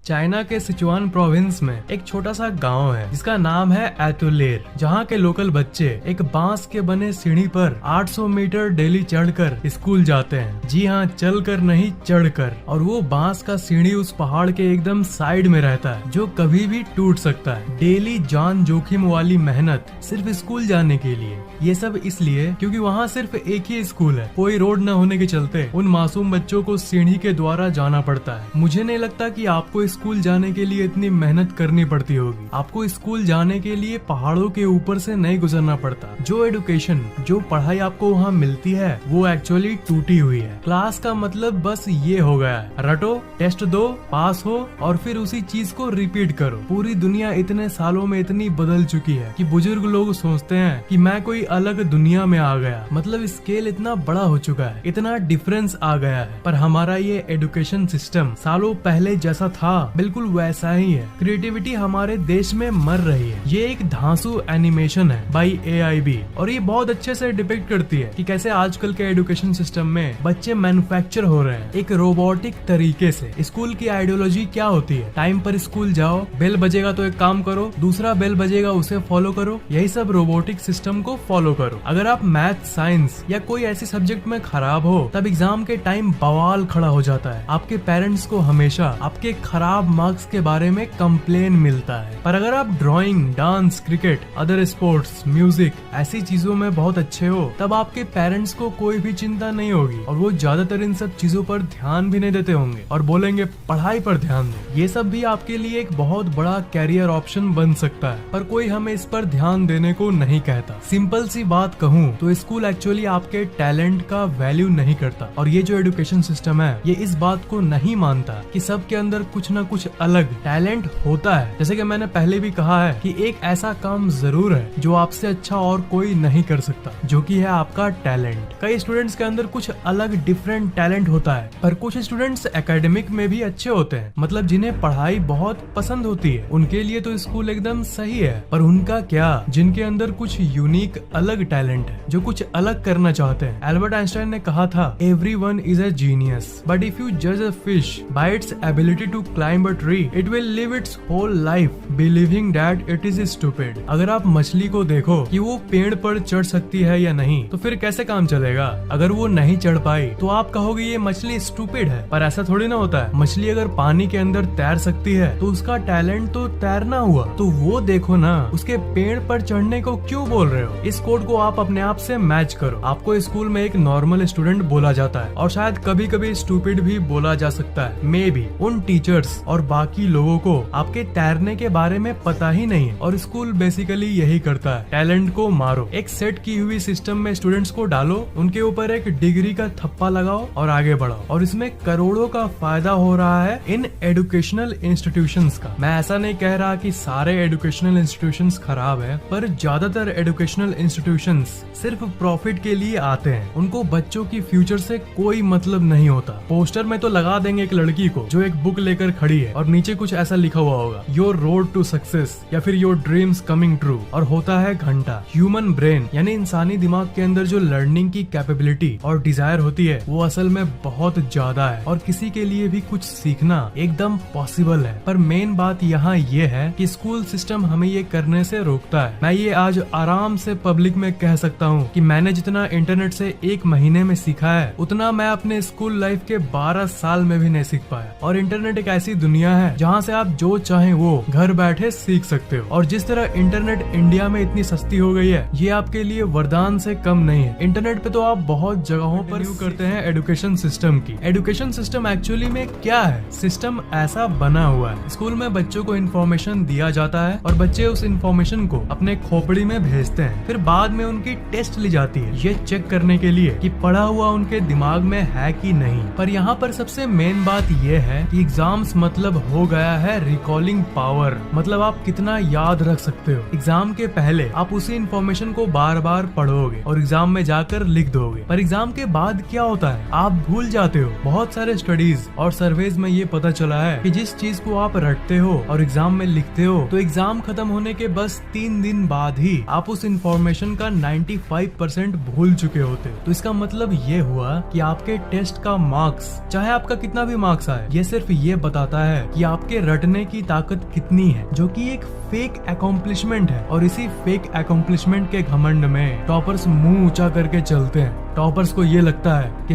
China के Sichuan province में एक छोटा सा गांव है जिसका नाम है एतुलेर, जहां के लोकल बच्चे एक बांस के बने सीढ़ी पर 800 मीटर डेली चढ़कर स्कूल जाते हैं। जी हाँ, चलकर नहीं, चढ़कर। और वो बांस का सीढ़ी उस पहाड़ के एकदम साइड में रहता है जो कभी भी टूट सकता है। डेली जान जोखिम वाली मेहनत सिर्फ स्कूल जाने के लिए। ये सब इसलिए क्योंकि वहाँ सिर्फ एक ही स्कूल है। कोई रोड न होने के चलते उन मासूम बच्चों को सीढ़ी के द्वारा जाना पड़ता है। मुझे नहीं लगता कि आपको स्कूल जाने के लिए इतनी मेहनत करनी पड़ती होगी। आपको स्कूल जाने के लिए पहाड़ों के ऊपर से नहीं गुजरना पड़ता। जो एडुकेशन, जो पढ़ाई आपको वहाँ मिलती है वो एक्चुअली टूटी हुई है। क्लास का मतलब बस ये हो गया है, रटो, टेस्ट दो, पास हो और फिर उसी चीज को रिपीट करो। पूरी दुनिया इतने सालों में इतनी बदल चुकी है कि बुजुर्ग लोग सोचते हैं कि मैं कोई अलग दुनिया में आ गया। मतलब स्केल इतना बड़ा हो चुका है, इतना डिफरेंस आ गया है। पर हमारा ये एजुकेशन सिस्टम सालों पहले जैसा था बिल्कुल वैसा ही है। क्रिएटिविटी हमारे देश में मर रही है। ये एक धांसू एनिमेशन है बाई AIB और ये बहुत अच्छे से डिपिक्ट करती है कि कैसे आजकल के एजुकेशन सिस्टम में बच्चे मैन्युफैक्चर हो रहे हैं एक रोबोटिक तरीके से। स्कूल की आइडियोलॉजी क्या होती है? टाइम पर स्कूल जाओ, बेल बजेगा तो एक काम करो, दूसरा बेल बजेगा उसे फॉलो करो। यही सब रोबोटिक सिस्टम को फॉलो करो। अगर आप मैथ, साइंस या कोई ऐसी सब्जेक्ट में खराब हो तब एग्जाम के टाइम बवाल खड़ा हो जाता है। आपके पेरेंट्स को हमेशा आपके खराब मार्क्स के बारे में कंप्लेन मिलता है। पर अगर आप drawing, dance, cricket, other sports, music ऐसी चीजों में बहुत अच्छे हो तब आपके पेरेंट्स को कोई भी चिंता नहीं होगी और वो ज्यादातर इन सब चीजों पर ध्यान भी नहीं देते होंगे और बोलेंगे पढ़ाई पर ध्यान दो। ये सब भी आपके लिए एक बहुत बड़ा कैरियर ऑप्शन बन सकता है, पर कोई हमें इस पर ध्यान देने को नहीं कहता। सिंपल सी बात कहूँ तो स्कूल एक्चुअली आपके टैलेंट का वैल्यू नहीं करता और ये जो एजुकेशन सिस्टम है ये इस बात को नहीं मानता कि सबके अंदर कुछ न कुछ अलग टैलेंट होता है। जैसे कि मैंने पहले भी कहा है कि एक ऐसा काम जरूर है जो आपसे अच्छा और कोई नहीं कर सकता, जो कि है आपका टैलेंट। कई स्टूडेंट्स के अंदर कुछ अलग डिफरेंट टैलेंट होता है, पर कुछ स्टूडेंट्स एकेडमिक में भी अच्छे होते हैं। मतलब जिन्हें पढ़ाई बहुत पसंद होती है उनके लिए तो स्कूल एकदम सही है। पर उनका क्या, जिनके अंदर कुछ यूनिक अलग टैलेंट है, जो कुछ अलग करना चाहते हैं। एल्बर्ट आइंस्टाइन ने कहा था, everyone is a genius but if you जज a fish by its ability to climb a tree it will live its whole life believing that it is stupid. अगर आप मछली को देखो कि वो पेड़ पर चढ़ सकती है या नहीं तो फिर कैसे काम चलेगा? अगर वो नहीं चढ़ पाई तो आप कहोगे ये मछली स्टूपिड है। पर ऐसा थोड़ी ना होता है। मछली अगर पानी के अंदर तैर सकती है तो उसका टैलेंट तो तैरना हुआ। तो वो देखो ना, उसके पेड़ पर चढ़ने को क्यों बोल रहे हो? इस कोड को आप अपने आप से मैच करो। आपको स्कूल में एक नॉर्मल स्टूडेंट बोला जाता है और शायद कभी कभी स्टूपिड भी बोला जा सकता है। मे बी उन टीचर्स और बाकी लोगों को आपके तैरने के बारे में पता ही नहीं है और स्कूल बेसिकली यही करता है, टैलेंट को मारो। एक सेट की हुई सिस्टम में स्टूडेंट्स को डालो, उनके ऊपर एक डिग्री का थप्पा लगाओ और आगे बढ़ाओ। और इसमें करोड़ों का फायदा हो रहा है इन एजुकेशनल इंस्टीट्यूशंस का। मैं ऐसा नहीं कह रहा कि सारे एजुकेशनल इंस्टीट्यूशंस खराब है, पर ज्यादातर एजुकेशनल इंस्टीट्यूशंस सिर्फ प्रॉफिट के लिए आते हैं। उनको बच्चों की फ्यूचर से कोई मतलब नहीं होता। पोस्टर में तो लगा देंगे एक लड़की को जो एक बुक लेकर खड़ी है और नीचे कुछ ऐसा लिखा हुआ होगा, योर रोड टू सक्सेस या फिर योर ड्रीम्स कमिंग ट्रू, और होता है घंटा। ह्यूमन ब्रेन यानी इंसानी दिमाग के अंदर जो लर्निंग की कैपेबिलिटी और डिजायर होती है वो असल में बहुत ज्यादा है और किसी के लिए भी कुछ सीखना एकदम पॉसिबल है। पर मेन बात यहाँ ये है कि स्कूल सिस्टम हमें ये करने से रोकता है। मैं ये आज आराम से पब्लिक में कह सकता हूँ कि मैंने जितना इंटरनेट से एक महीने में सीखा है उतना मैं अपने स्कूल लाइफ के 12 साल में भी नहीं सीख पाया। और इंटरनेट एक ऐसी दुनिया है जहाँ से आप जो चाहें वो घर बैठे सीख सकते हो। और जिस तरह इंटरनेट इंडिया में इतनी सस्ती हो गई है ये आपके लिए वरदान से कम नहीं है। इंटरनेट पे तो आप बहुत जगहों पर यूज करते हैं एजुकेशन सिस्टम की। एजुकेशन सिस्टम एक्चुअली में क्या है? सिस्टम ऐसा बना हुआ है, स्कूल में बच्चों को इन्फॉर्मेशन दिया जाता है और बच्चे उस इन्फॉर्मेशन को अपने खोपड़ी में भेजते हैं। फिर बाद में उनकी टेस्ट ली जाती है ये चेक करने के लिए कि पढ़ा हुआ उनके दिमाग में है कि नहीं। पर यहाँ पर सबसे मेन बात ये है कि एग्जाम्स मतलब हो गया है रिकॉलिंग पावर। मतलब आप कितना याद रख सकते हो। एग्जाम के पहले आप उसी इन्फॉर्मेशन को बार बार पढ़ोगे और एग्जाम में जाकर लिख दोगे, पर एग्जाम के बाद क्या होता है? आप भूल जाते हो। बहुत सारे स्टडीज और सर्वेज में ये पता चला है कि जिस चीज को आप रटते हो और एग्जाम में लिखते हो तो एग्जाम खत्म होने के बस 3 दिन बाद ही आप उस इन्फॉर्मेशन का 95% भूल चुके होते हो। तो इसका मतलब ये हुआ कि आपके टेस्ट का मार्क्स, चाहे आपका कितना भी मार्क्स आए, ये सिर्फ ये बताता बताता है कि आपके रटने की ताकत कितनी है, जो कि एक फेक अकॉम्प्लिशमेंट है। और इसी फेक अकॉम्प्लिशमेंट के घमंड में टॉपर्स मुंह ऊंचा करके चलते हैं। टॉपर्स को ये लगता है कि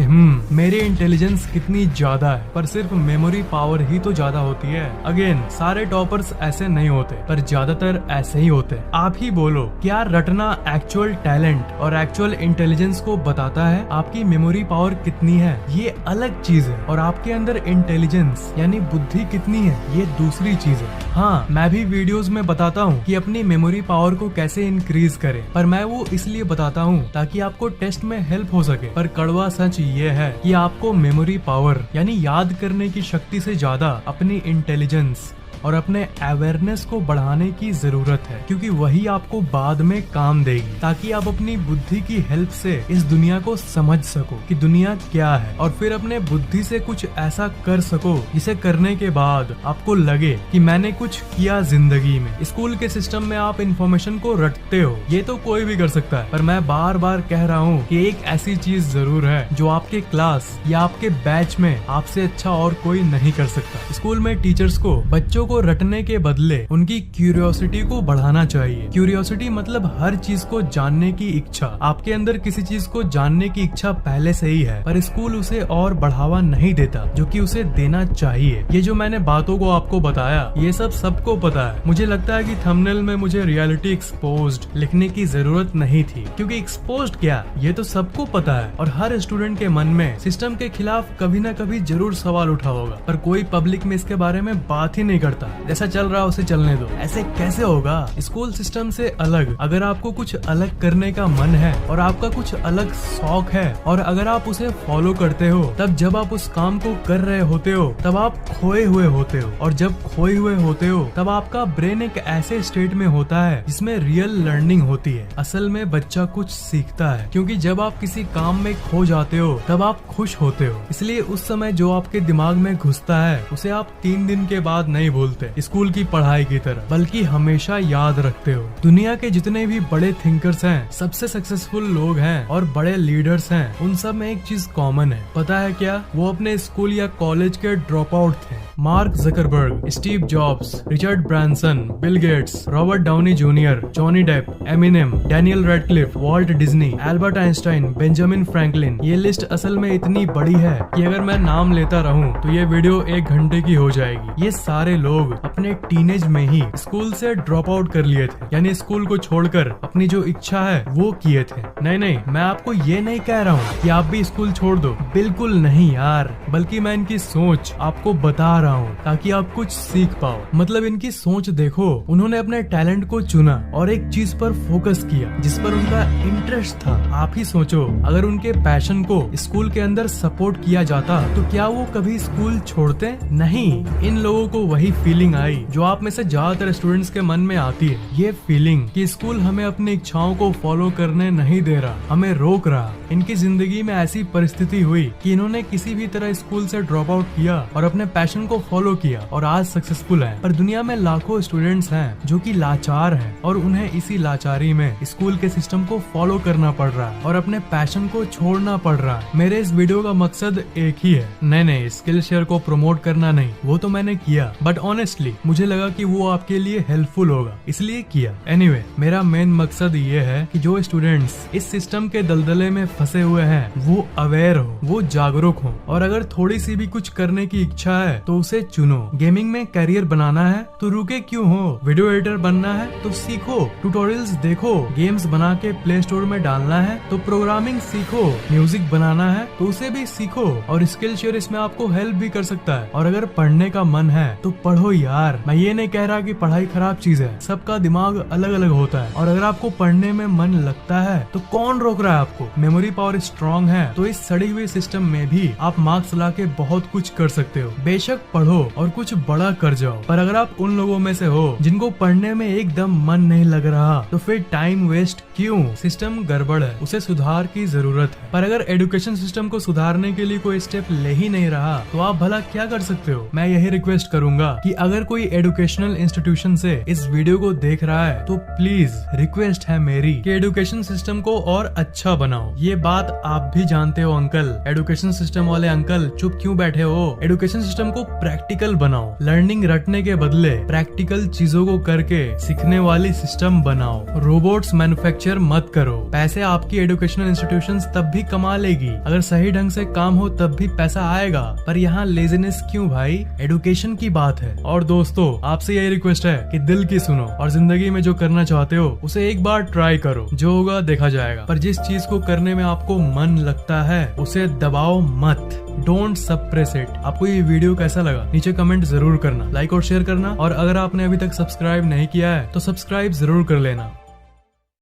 मेरी इंटेलिजेंस कितनी ज्यादा है, पर सिर्फ मेमोरी पावर ही तो ज्यादा होती है। अगेन, सारे टॉपर्स ऐसे नहीं होते, पर ज्यादातर ऐसे ही होते। आप ही बोलो, क्या रटना एक्चुअल टैलेंट और एक्चुअल इंटेलिजेंस को बताता है? आपकी मेमोरी पावर कितनी है ये अलग चीज है, और आपके अंदर इंटेलिजेंस यानी बुद्धि कितनी है ये दूसरी चीज है। हाँ, मैं भी वीडियोस में बताता हूँ कि अपनी मेमोरी पावर को कैसे इंक्रीज करें, पर मैं वो इसलिए बताता हूँ ताकि आपको टेस्ट में हेल्प हो सके। पर कड़वा सच ये है कि आपको मेमोरी पावर यानी याद करने की शक्ति से ज्यादा अपनी इंटेलिजेंस और अपने अवेयरनेस को बढ़ाने की जरूरत है, क्योंकि वही आपको बाद में काम देगी, ताकि आप अपनी बुद्धि की हेल्प से इस दुनिया को समझ सको कि दुनिया क्या है, और फिर अपने बुद्धि से कुछ ऐसा कर सको जिसे करने के बाद आपको लगे कि मैंने कुछ किया जिंदगी में। स्कूल के सिस्टम में आप इंफॉर्मेशन को रटते हो, ये तो कोई भी कर सकता है, पर मैं बार बार कह रहा हूँ कि एक ऐसी चीज जरूर है जो आपके क्लास या आपके बैच में आपसे अच्छा और कोई नहीं कर सकता। स्कूल में टीचर्स को बच्चों को रटने के बदले उनकी क्यूरियोसिटी को बढ़ाना चाहिए। क्यूरियोसिटी मतलब हर चीज को जानने की इच्छा। आपके अंदर किसी चीज को जानने की इच्छा पहले से ही है, पर स्कूल उसे और बढ़ावा नहीं देता, जो कि उसे देना चाहिए। ये जो मैंने बातों को आपको बताया, ये सब सबको पता है। मुझे लगता है कि थंबनेल में मुझे रियलिटी एक्सपोज्ड लिखने की जरूरत नहीं थी, क्योंकि एक्सपोज्ड क्या, ये तो सबको पता है, और हर स्टूडेंट के मन में सिस्टम के खिलाफ कभी न कभी जरूर सवाल उठा होगा, पर कोई पब्लिक में इसके बारे में बात ही नहीं करता। जैसा चल रहा उसे चलने दो। ऐसे कैसे होगा? स्कूल सिस्टम से अलग, अगर आपको कुछ अलग करने का मन है और आपका कुछ अलग शौक है, और अगर आप उसे फॉलो करते हो, तब जब आप उस काम को कर रहे होते हो तब आप खोए हुए होते हो, और जब खोए हुए होते हो तब आपका ब्रेन एक ऐसे स्टेट में होता है जिसमें रियल लर्निंग होती है। असल में बच्चा कुछ सीखता है, क्योंकि जब आप किसी काम में खो जाते हो तब आप खुश होते हो, इसलिए उस समय जो आपके दिमाग में घुसता है उसे आप 3 दिन के बाद नहीं भूलते स्कूल की पढ़ाई की तरह, बल्कि हमेशा याद रखते हो। दुनिया के जितने भी बड़े थिंकर्स हैं, सबसे सक्सेसफुल लोग हैं और बड़े लीडर्स हैं, उन सब में एक चीज कॉमन है। पता है क्या? वो अपने स्कूल या कॉलेज के ड्रॉप आउट थे। Mark Zuckerberg, Steve Jobs, Richard Branson, Bill Gates, Robert Downey junior, Johnny Depp, Eminem, Daniel Radcliffe, Walt Disney, Albert Einstein, Benjamin Franklin. ये लिस्ट असल में इतनी बड़ी है कि अगर मैं नाम लेता रहूं तो ये वीडियो 1 घंटे की हो जाएगी। ये सारे लोग अपने टीनेज में ही स्कूल से ड्रॉप आउट कर लिए थे, यानी स्कूल को छोड़कर अपनी जो इच्छा है वो किए थे। नहीं, मैं आपको ये नहीं कह रहा हूँ कि आप भी स्कूल छोड़ दो, बिल्कुल नहीं यार, बल्कि मैं इनकी सोच आपको बता रहा हूँ ताकि आप कुछ सीख पाओ। मतलब इनकी सोच देखो, उन्होंने अपने टैलेंट को चुना और एक चीज पर फोकस किया जिस पर उनका इंटरेस्ट था। आप ही सोचो, अगर उनके पैशन को स्कूल के अंदर सपोर्ट किया जाता तो क्या वो कभी स्कूल छोड़ते? नहीं। इन लोगों को वही फीलिंग आई जो आप में से ज्यादातर स्टूडेंट्स के मन में आती है, ये फीलिंग कि स्कूल हमें अपनी इच्छाओं को फॉलो करने नहीं दे रहा, हमें रोक रहा। इनकी जिंदगी में ऐसी परिस्थिति हुई कि इन्होंने किसी भी तरह स्कूल से ड्रॉप आउट किया और अपने पैशन को फॉलो किया और आज सक्सेसफुल है। पर दुनिया में लाखों स्टूडेंट्स हैं जो कि लाचार हैं और उन्हें इसी लाचारी में स्कूल के सिस्टम को फॉलो करना पड़ रहा है और अपने पैशन को छोड़ना पड़ रहा है। मेरे इस वीडियो का मकसद एक ही है, नहीं स्किल शेयर को प्रमोट करना नहीं, वो तो मैंने किया, बट ऑनेस्टली मुझे लगा कि वो आपके लिए हेल्पफुल होगा, इसलिए किया। एनीवे, मेरा मेन मकसद ये है कि जो स्टूडेंट्स इस सिस्टम के दलदले में फंसे हुए हैं वो अवेयर हो, वो जागरूक हो, और अगर थोड़ी सी भी कुछ करने की इच्छा है तो उसे चुनो। गेमिंग में करियर बनाना है तो रुके क्यों हो? वीडियो एडिटर बनना है तो सीखो, ट्यूटोरियल्स देखो, गेम्स बना के प्ले स्टोर में डालना है तो प्रोग्रामिंग सीखो, म्यूजिक बनाना है तो उसे भी सीखो, और स्किल शेयर इसमें आपको हेल्प भी कर सकता है। और अगर पढ़ने का मन है तो पढ़ो यार, मैं ये नहीं कह रहा कि पढ़ाई खराब चीज है, सबका दिमाग अलग अलग होता है, और अगर आपको पढ़ने में मन लगता है तो कौन रोक रहा है आपको? मेमोरी पावर स्ट्रॉन्ग है तो इस सड़ी हुई सिस्टम में भी आप मार्क्स ला के बहुत कुछ कर सकते हो। बेशक पढ़ो और कुछ बड़ा कर जाओ, पर अगर आप उन लोगों में से हो जिनको पढ़ने में एकदम मन नहीं लग रहा तो फिर टाइम वेस्ट क्यों? सिस्टम गड़बड़ है, उसे सुधार की जरूरत है। पर अगर एजुकेशन सिस्टम को सुधारने के लिए कोई स्टेप ले ही नहीं रहा तो आप भला क्या कर सकते हो? मैं यही रिक्वेस्ट करूंगा कि अगर कोई एजुकेशनल इंस्टीट्यूशन से इस वीडियो को देख रहा है तो प्लीज रिक्वेस्ट है मेरी कि एजुकेशन सिस्टम को और अच्छा बनाओ। ये बात आप भी जानते हो अंकल, एजुकेशन सिस्टम वाले अंकल चुप क्यों बैठे हो? एजुकेशन सिस्टम को प्रैक्टिकल बनाओ। लर्निंग रटने के बदले प्रैक्टिकल चीजों को करके सीखने वाली सिस्टम बनाओ। रोबोट्स मैन्युफैक्चर मत करो। पैसे आपकी एजुकेशनल इंस्टीट्यूशंस तब भी कमा लेगी अगर सही ढंग से काम हो, तब भी पैसा आएगा। पर यहाँ लेजीनेस क्यों भाई? एजुकेशन की बात है। और दोस्तों, आपसे यही रिक्वेस्ट है कि दिल की सुनो और जिंदगी में जो करना चाहते हो उसे एक बार ट्राई करो। जो होगा देखा जाएगा। पर जिस चीज को करने में आपको मन लगता है उसे दबाओ मत। Don't suppress it. आपको ये वीडियो कैसा लगा नीचे कमेंट जरूर करना, लाइक और शेयर करना। और अगर आपने अभी तक सब्सक्राइब नहीं किया है तो सब्सक्राइब जरूर कर लेना।